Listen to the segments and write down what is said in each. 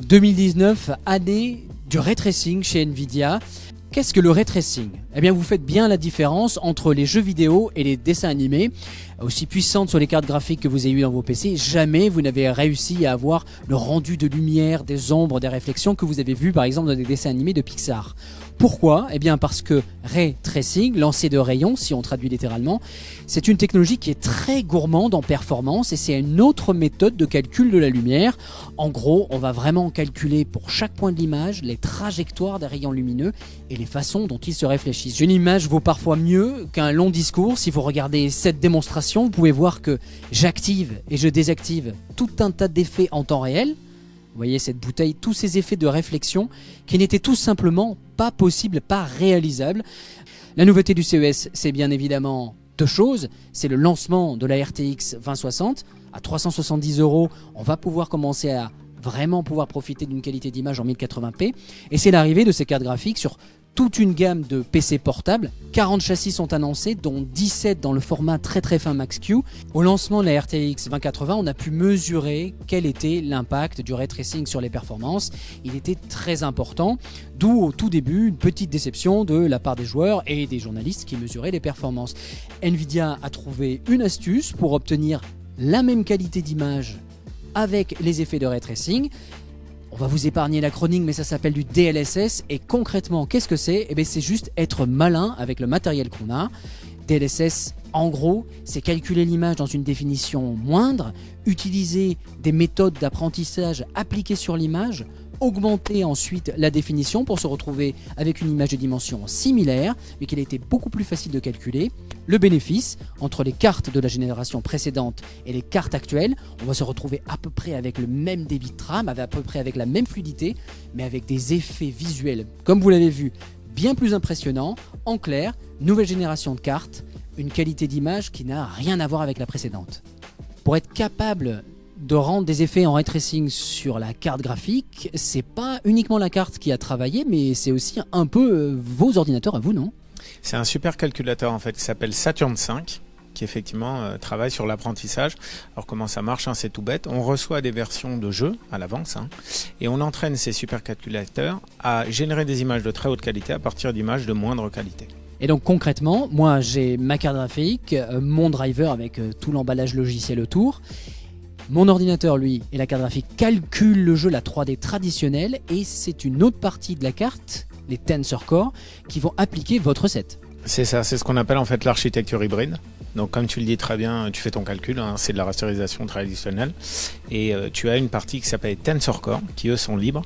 2019, année du ray tracing chez Nvidia. Qu'est-ce que le ray tracing? Eh bien, vous faites bien la différence entre les jeux vidéo et les dessins animés. Aussi puissantes sur les cartes graphiques que vous avez eues dans vos PC, jamais vous n'avez réussi à avoir le rendu de lumière, des ombres, des réflexions que vous avez vu par exemple dans des dessins animés de Pixar. Pourquoi? Eh bien parce que ray tracing, lancer de rayons, si on traduit littéralement, c'est une technologie qui est très gourmande en performance et c'est une autre méthode de calcul de la lumière. En gros, on va vraiment calculer pour chaque point de l'image les trajectoires des rayons lumineux et les façons dont ils se réfléchissent. Une image vaut parfois mieux qu'un long discours. Si vous regardez cette démonstration, vous pouvez voir que j'active et je désactive tout un tas d'effets en temps réel. Vous voyez cette bouteille, tous ces effets de réflexion qui n'étaient tout simplement pas possibles, pas réalisables. La nouveauté du CES, c'est bien évidemment deux choses. C'est le lancement de la RTX 2060 à 370 €. On va pouvoir commencer à vraiment pouvoir profiter d'une qualité d'image en 1080p. Et c'est l'arrivée de ces cartes graphiques sur toute une gamme de PC portables. 40 châssis sont annoncés, dont 17 dans le format très fin Max-Q. Au lancement de la RTX 2080, on a pu mesurer quel était l'impact du ray tracing sur les performances. Il était très important, d'où au tout début une petite déception de la part des joueurs et des journalistes qui mesuraient les performances. Nvidia a trouvé une astuce pour obtenir la même qualité d'image avec les effets de ray tracing. On va vous épargner l'acronyme, mais ça s'appelle du DLSS. Et concrètement, qu'est-ce que c'est? Eh bien, c'est juste être malin avec le matériel qu'on a. DLSS, en gros, c'est calculer l'image dans une définition moindre, utiliser des méthodes d'apprentissage appliquées sur l'image, augmenter ensuite la définition pour se retrouver avec une image de dimension similaire, mais qui a été beaucoup plus facile de calculer. Le bénéfice, entre les cartes de la génération précédente et les cartes actuelles, on va se retrouver à peu près avec le même débit de RAM, à peu près avec la même fluidité, mais avec des effets visuels, comme vous l'avez vu, bien plus impressionnants. En clair, nouvelle génération de cartes, une qualité d'image qui n'a rien à voir avec la précédente. Pour être capable de rendre des effets en ray tracing sur la carte graphique, c'est pas uniquement la carte qui a travaillé, mais c'est aussi un peu vos ordinateurs à vous, non? C'est un super calculateur en fait qui s'appelle Saturn V, qui effectivement travaille sur l'apprentissage. Alors comment ça marche, hein, c'est tout bête. On reçoit des versions de jeux à l'avance, hein, et on entraîne ces super calculateurs à générer des images de très haute qualité à partir d'images de moindre qualité. Et donc concrètement, moi j'ai ma carte graphique, mon driver avec tout l'emballage logiciel autour. Mon ordinateur, lui, et la carte graphique calcule le jeu, la 3D traditionnelle, et c'est une autre partie de la carte, les Tensor Core, qui vont appliquer votre recette. C'est ça, c'est ce qu'on appelle en fait l'architecture hybride. Donc comme tu le dis très bien, tu fais ton calcul, hein, c'est de la rasterisation traditionnelle, et tu as une partie qui s'appelle Tensor Core, qui eux sont libres,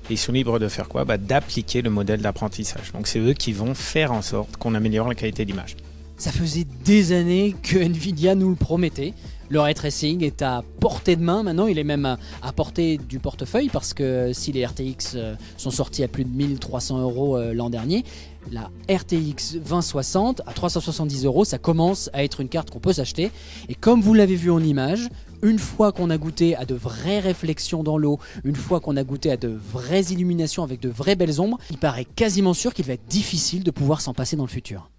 et ils sont libres de faire quoi? D'appliquer le modèle d'apprentissage. Donc c'est eux qui vont faire en sorte qu'on améliore la qualité d'image. Ça faisait des années que Nvidia nous le promettait. Le ray tracing est à portée de main maintenant, il est même à portée du portefeuille parce que si les RTX sont sortis à plus de 1300 € l'an dernier, la RTX 2060 à 370 €, ça commence à être une carte qu'on peut s'acheter. Et comme vous l'avez vu en image, une fois qu'on a goûté à de vraies réflexions dans l'eau, une fois qu'on a goûté à de vraies illuminations avec de vraies belles ombres, il paraît quasiment sûr qu'il va être difficile de pouvoir s'en passer dans le futur.